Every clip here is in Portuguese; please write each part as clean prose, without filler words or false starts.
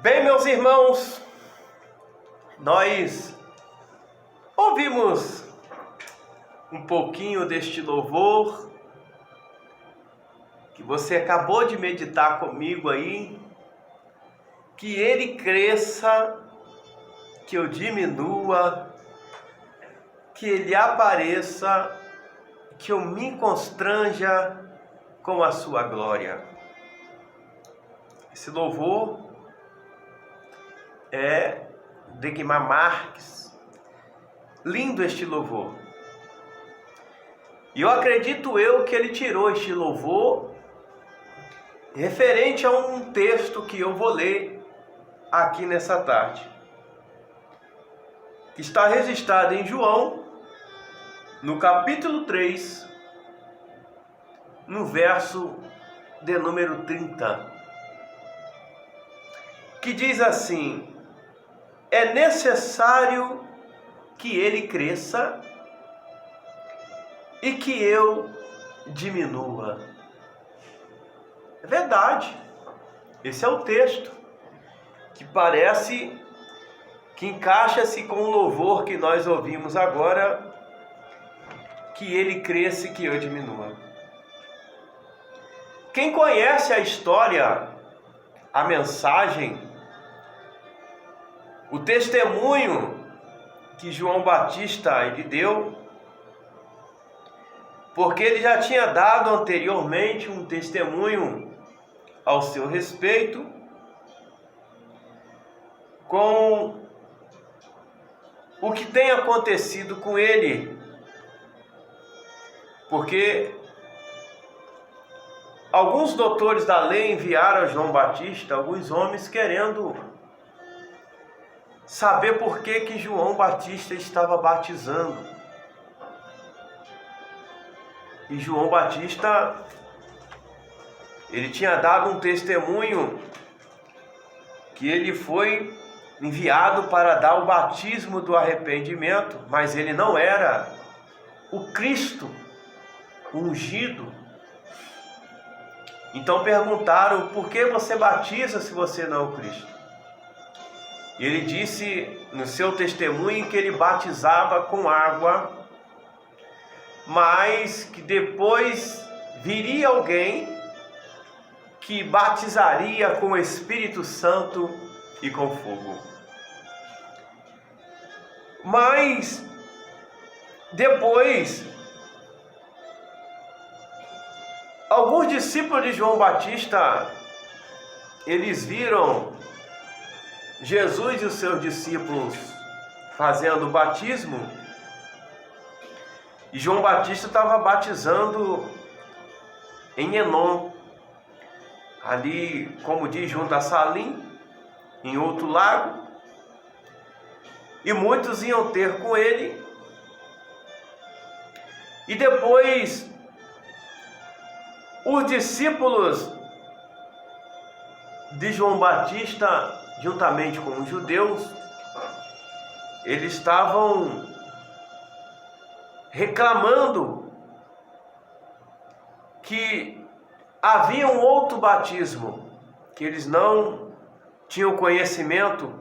Bem, meus irmãos, nós ouvimos um pouquinho deste louvor que você acabou de meditar comigo aí, que ele cresça, que eu diminua, que ele apareça, que eu me constranja com a sua glória. Esse louvor é de Guimarães Marques. Lindo este louvor. E eu acredito que ele tirou este louvor referente a um texto que eu vou ler aqui nessa tarde. Que está registrado em João, no capítulo 3, no verso de número 30. Que diz assim: é necessário que ele cresça e que eu diminua. É verdade. Esse é o texto que parece que encaixa-se com o louvor que nós ouvimos agora, que ele cresça e que eu diminua. Quem conhece a história, a mensagem, o testemunho que João Batista ele deu, porque ele já tinha dado anteriormente um testemunho ao seu respeito com o que tem acontecido com ele, porque alguns doutores da lei enviaram a João Batista, alguns homens, querendo saber por que João Batista estava batizando. E João Batista, ele tinha dado um testemunho que ele foi enviado para dar o batismo do arrependimento, mas ele não era o Cristo ungido. Então perguntaram: por que você batiza se você não é o Cristo? E ele disse no seu testemunho que ele batizava com água, mas que depois viria alguém que batizaria com o Espírito Santo e com fogo. Mas depois, alguns discípulos de João Batista, eles viram Jesus e os seus discípulos fazendo o batismo, e João Batista estava batizando em Enom, ali, como diz, junto a Salim, em outro lago, e muitos iam ter com ele. E depois os discípulos de João Batista, juntamente com os judeus, eles estavam reclamando que havia um outro batismo, que eles não tinham conhecimento,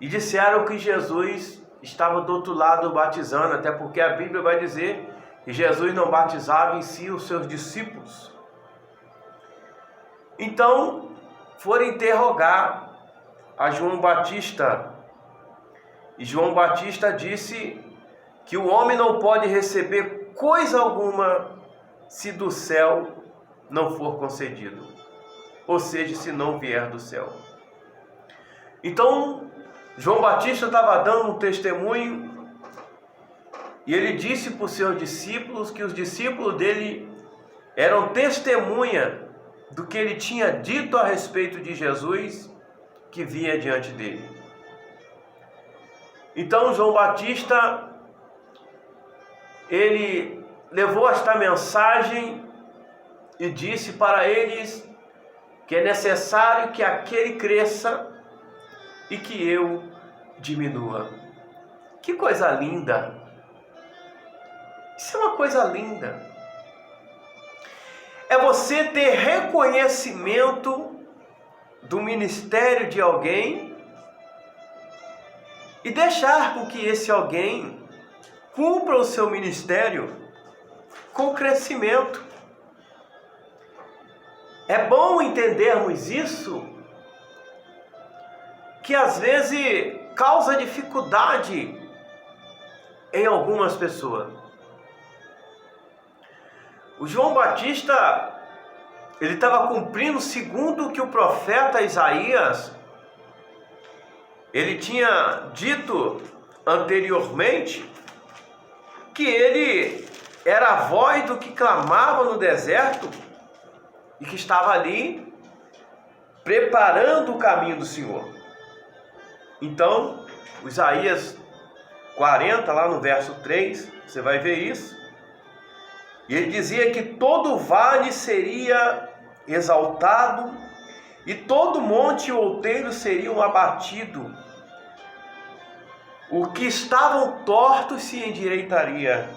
e disseram que Jesus estava do outro lado batizando, até porque a Bíblia vai dizer que Jesus não batizava em si os seus discípulos. Então foram interrogar a João Batista, e João Batista disse que o homem não pode receber coisa alguma se do céu não for concedido, ou seja, se não vier do céu. Então João Batista estava dando um testemunho, e ele disse para os seus discípulos que os discípulos dele eram testemunha do que ele tinha dito a respeito de Jesus que vinha diante dele. Então João Batista, ele levou esta mensagem e disse para eles que é necessário que aquele cresça e que eu diminua. Que coisa linda! Isso é uma coisa linda. É você ter reconhecimento do ministério de alguém e deixar com que esse alguém cumpra o seu ministério com crescimento. É bom entendermos isso, que às vezes causa dificuldade em algumas pessoas. O João Batista, ele estava cumprindo segundo o que o profeta Isaías, ele tinha dito anteriormente, que ele era a voz do que clamava no deserto e que estava ali preparando o caminho do Senhor. Então, Isaías 40, lá no verso 3, você vai ver isso. E ele dizia que todo vale seria exaltado e todo monte e outeiro seriam abatido. O que estavam tortos se endireitaria.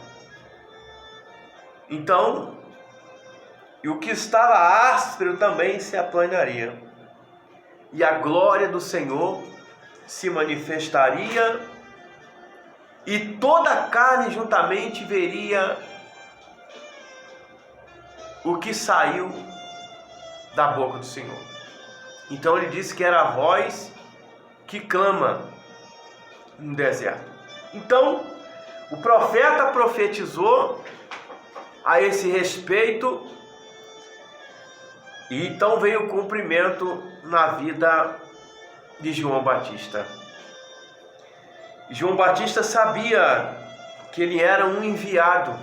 Então, e o que estava áspero também se aplanaria. E a glória do Senhor se manifestaria e toda a carne juntamente veria o que saiu da boca do Senhor. Então ele disse que era a voz que clama no deserto. Então o profeta profetizou a esse respeito e então veio o cumprimento na vida de João Batista. João Batista sabia que ele era um enviado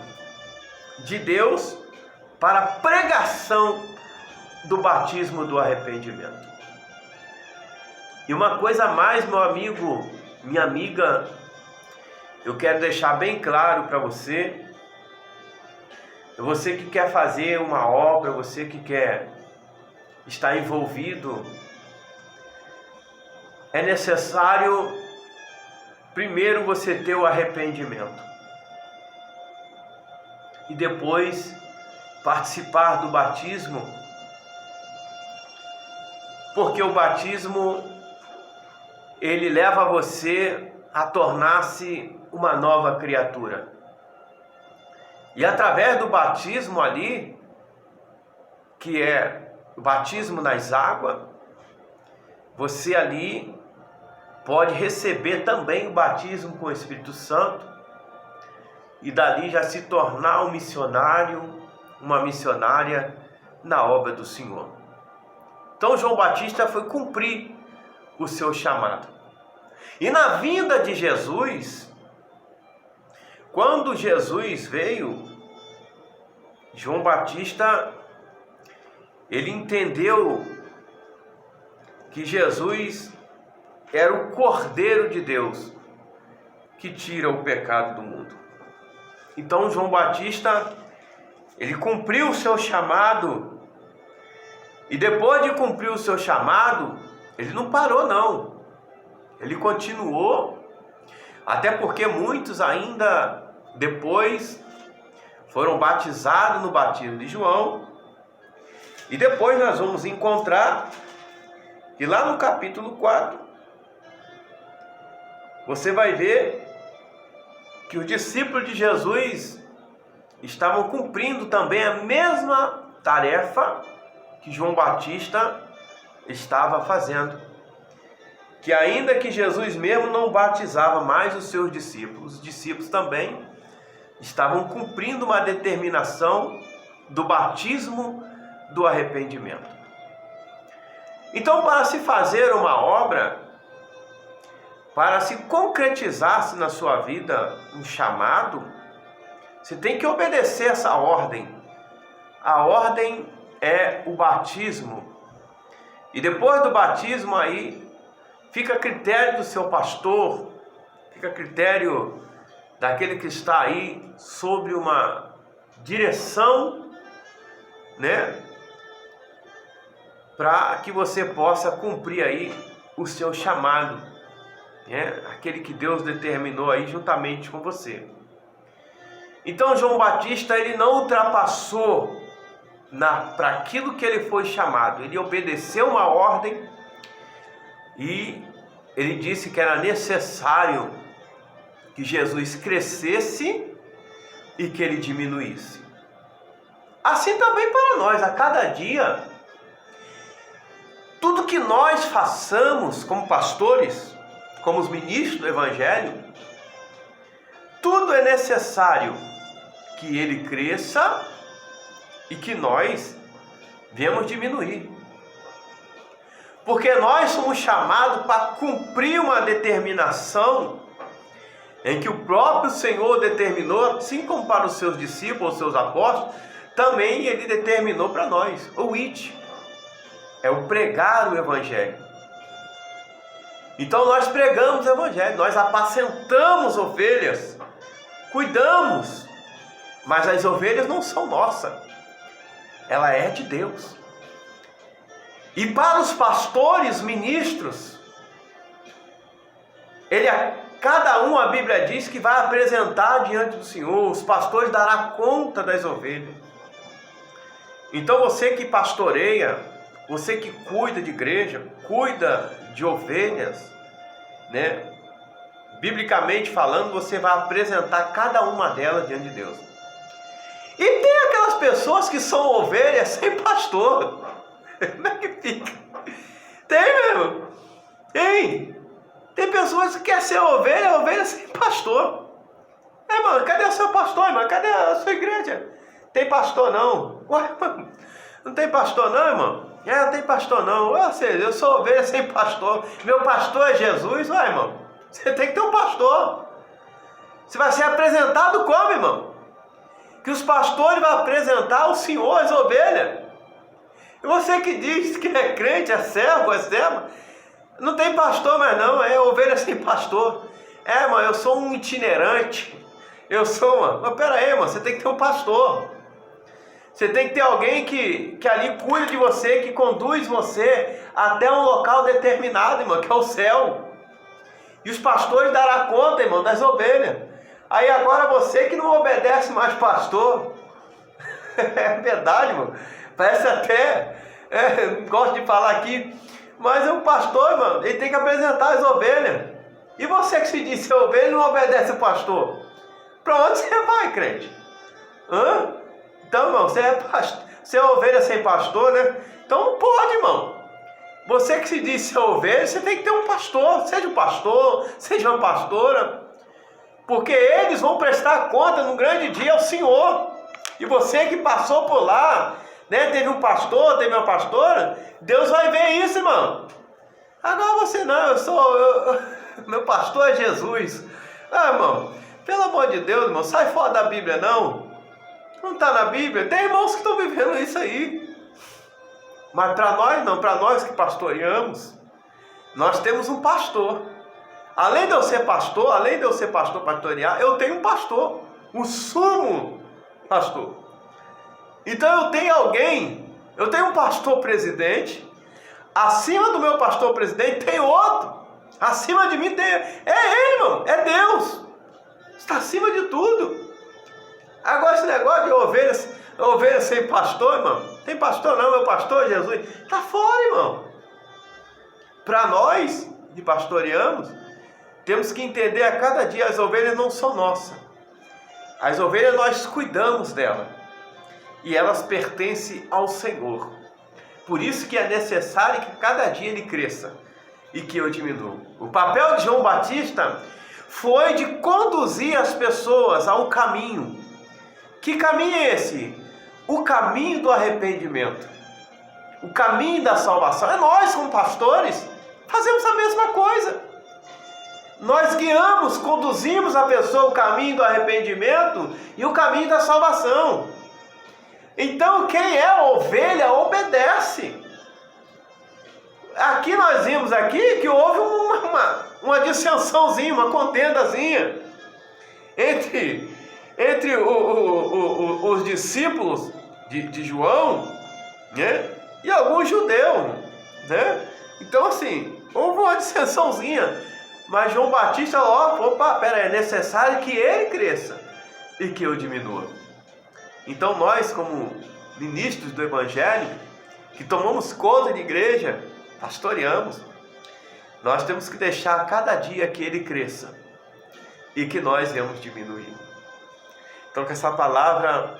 de Deus para a pregação do batismo do arrependimento. E uma coisa mais, meu amigo, minha amiga, eu quero deixar bem claro para você, você que quer fazer uma obra, você que quer estar envolvido, é necessário primeiro você ter o arrependimento e depois participar do batismo, porque o batismo ele leva você a tornar-se uma nova criatura. E através do batismo ali, que é o batismo nas águas, você ali pode receber também o batismo com o Espírito Santo e dali já se tornar um missionário, uma missionária na obra do Senhor. Então João Batista foi cumprir o seu chamado. E na vinda de Jesus, quando Jesus veio, João Batista, ele entendeu que Jesus era o Cordeiro de Deus que tira o pecado do mundo. Então João Batista, ele cumpriu o seu chamado, e depois de cumprir o seu chamado, ele não parou não, ele continuou, até porque muitos ainda depois foram batizados no batismo de João, e depois nós vamos encontrar que lá no capítulo 4, você vai ver que os discípulos de Jesus estavam cumprindo também a mesma tarefa que João Batista estava fazendo. Que ainda que Jesus mesmo não batizava mais os seus discípulos, os discípulos também estavam cumprindo uma determinação do batismo do arrependimento. Então, para se fazer uma obra, para se concretizar-se na sua vida um chamado, você tem que obedecer essa ordem. A ordem é o batismo. E depois do batismo aí, fica a critério do seu pastor, fica a critério daquele que está aí sobre uma direção, né? Para que você possa cumprir aí o seu chamado, né? Aquele que Deus determinou aí juntamente com você. Então João Batista, ele não ultrapassou para aquilo que ele foi chamado. Ele obedeceu uma ordem e ele disse que era necessário que Jesus crescesse e que ele diminuísse. Assim também para nós, a cada dia, tudo que nós façamos como pastores, como os ministros do Evangelho, tudo é necessário que ele cresça e que nós viemos diminuir. Porque nós somos chamados para cumprir uma determinação em que o próprio Senhor determinou, assim como para os seus discípulos, os seus apóstolos, também ele determinou para nós, o id, é o pregar o Evangelho. Então nós pregamos o Evangelho, nós apacentamos ovelhas, cuidamos, mas as ovelhas não são nossas, ela é de Deus. E para os pastores, ministros, cada um, a Bíblia diz que vai apresentar diante do Senhor, os pastores darão conta das ovelhas. Então você que pastoreia, você que cuida de igreja, cuida de ovelhas, né? Biblicamente falando, você vai apresentar cada uma delas diante de Deus. E tem aquelas pessoas que são ovelhas sem pastor. Como é que fica? Tem mesmo. Tem pessoas que querem ser ovelha sem pastor. Mano, cadê o seu pastor, irmão? Cadê a sua igreja? Tem pastor não. Ué, mano, não tem pastor não, irmão? Não tem pastor não. Ou seja, eu sou ovelha sem pastor. Meu pastor é Jesus. Ué, irmão, você tem que ter um pastor. Você vai ser apresentado como, irmão? Que os pastores vão apresentar o Senhor, as ovelhas. E você que diz que é crente, é serva, não tem pastor mais não, é ovelha sem pastor. Mano, eu sou um itinerante. Eu sou, mano. Mas pera aí, mano, você tem que ter um pastor. Você tem que ter alguém que ali cuida de você, que conduz você até um local determinado, irmão, que é o céu. E os pastores darão conta, irmão, das ovelhas. Aí agora você que não obedece mais pastor. É verdade, irmão. Parece até, não gosto de falar aqui, mas o pastor, irmão, ele tem que apresentar as ovelhas. E você que se diz ser ovelha e não obedece o pastor, para onde você vai, crente? Então, irmão, você é ovelha sem pastor, né? Então não pode, irmão. Você que se diz ser ovelha, você tem que ter um pastor. Seja um pastor, seja uma pastora, porque eles vão prestar conta no grande dia ao Senhor. E você que passou por lá, né, teve um pastor, teve uma pastora, Deus vai ver isso, irmão. Agora você não, meu pastor é Jesus. Irmão, pelo amor de Deus, irmão, sai fora da Bíblia, não. Não está na Bíblia. Tem irmãos que estão vivendo isso aí. Mas para nós não, para nós que pastoreamos, nós temos um pastor. Além de eu ser pastor, pastorear, eu tenho um pastor, o sumo pastor. Então eu tenho um pastor presidente, acima do meu pastor presidente tem outro, acima de mim é ele, irmão, é Deus, está acima de tudo. Agora esse negócio de ovelha sem pastor, irmão, tem pastor não, meu pastor é Jesus, está fora, irmão. Para nós que pastoreamos, temos que entender a cada dia, as ovelhas não são nossas, as ovelhas nós cuidamos delas, e elas pertencem ao Senhor. Por isso que é necessário que cada dia ele cresça e que eu diminua. O papel de João Batista foi de conduzir as pessoas a um caminho. Que caminho é esse? O caminho do arrependimento, o caminho da salvação. Nós, como pastores, fazemos a mesma coisa. Nós guiamos, conduzimos a pessoa ao caminho do arrependimento e o caminho da salvação. Então quem é ovelha obedece. Aqui nós vimos aqui que houve uma dissensãozinha, uma contendazinha entre os discípulos de João, né, e alguns judeus, né? Então assim, houve uma dissensãozinha, mas João Batista é necessário que ele cresça e que eu diminua. Então nós, como ministros do Evangelho, que tomamos conta de igreja, pastoreamos, nós temos que deixar cada dia que ele cresça e que nós venhamos diminuir. Então que essa palavra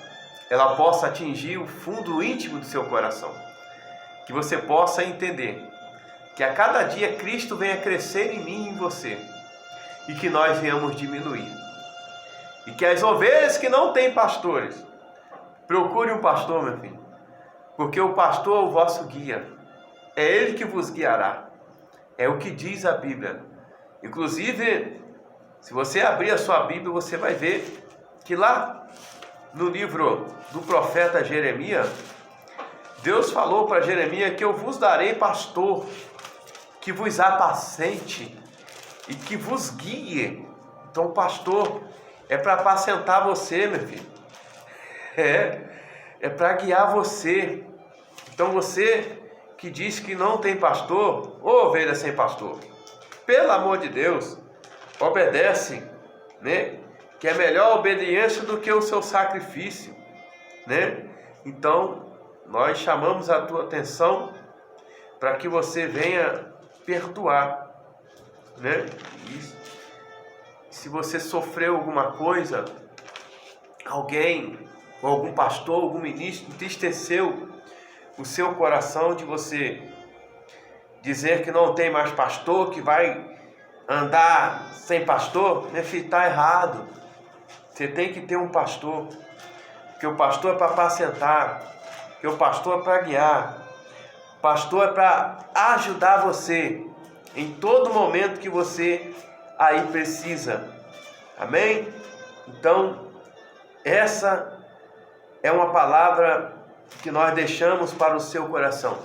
ela possa atingir o fundo íntimo do seu coração, que você possa entender que a cada dia Cristo venha crescer em mim e em você, e que nós venhamos diminuir. E que as ovelhas que não têm pastores, procure um pastor, meu filho, porque o pastor é o vosso guia, é ele que vos guiará, é o que diz a Bíblia. Inclusive, se você abrir a sua Bíblia, você vai ver que lá no livro do profeta Jeremias, Deus falou para Jeremias que eu vos darei pastor, que vos apacente e que vos guie. Então o pastor é para apacentar você, meu filho. É para guiar você. Então você que diz que não tem pastor, ô ovelha sem pastor, pelo amor de Deus, obedece, né? Que é melhor a obediência do que o seu sacrifício, né? Então nós chamamos a tua atenção para que você venha perdoar, né? E se você sofreu alguma coisa, alguém, ou algum pastor, algum ministro entristeceu o seu coração de você dizer que não tem mais pastor, que vai andar sem pastor, meu filho, está errado. Você tem que ter um pastor, porque o pastor é para apacentar, porque o pastor é para guiar, o pastor é para ajudar você em todo momento que você aí precisa. Amém? Então, essa é uma palavra que nós deixamos para o seu coração.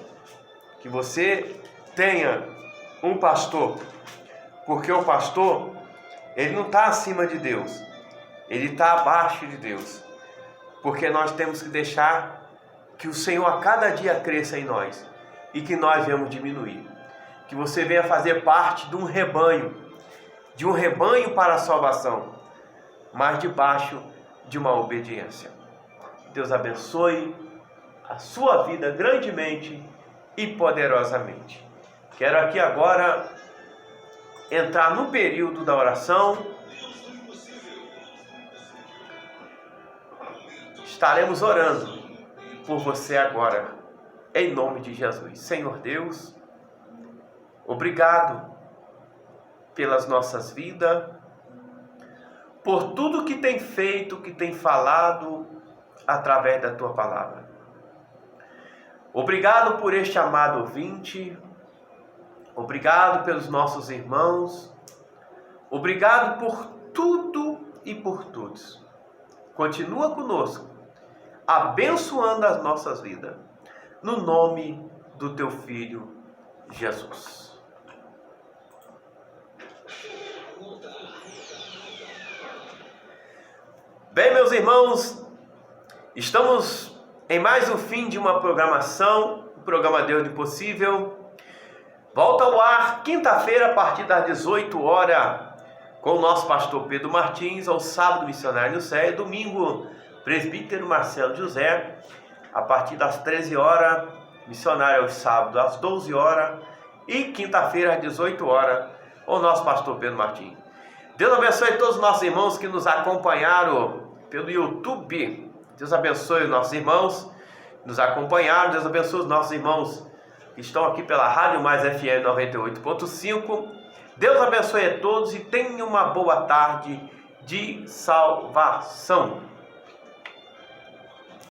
Que você tenha um pastor, porque o pastor, ele não está acima de Deus, ele está abaixo de Deus, porque nós temos que deixar que o Senhor a cada dia cresça em nós e que nós venhamos diminuir. Que você venha fazer parte de um rebanho para a salvação, mas debaixo de uma obediência. Deus abençoe a sua vida grandemente e poderosamente. Quero aqui agora entrar no período da oração. Estaremos orando por você agora, em nome de Jesus. Senhor Deus, obrigado pelas nossas vidas, por tudo que tem feito, que tem falado através da tua palavra. Obrigado por este amado ouvinte, obrigado pelos nossos irmãos, obrigado por tudo e por todos. Continua conosco, abençoando as nossas vidas, no nome do teu Filho Jesus. Bem, meus irmãos, estamos em mais um fim de uma programação, o programa Deus do Impossível. Volta ao ar quinta-feira a partir das 18 horas com o nosso pastor Pedro Martins, ao sábado missionário no céu, e domingo presbítero Marcelo José, a partir das 13 horas, missionário aos sábados às 12 horas e quinta-feira às 18 horas, o nosso pastor Pedro Martins. Deus abençoe todos os nossos irmãos que nos acompanharam pelo YouTube. Deus abençoe os nossos irmãos que nos acompanharam. Deus abençoe os nossos irmãos que estão aqui pela Rádio Mais FM 98.5. Deus abençoe a todos e tenha uma boa tarde de salvação.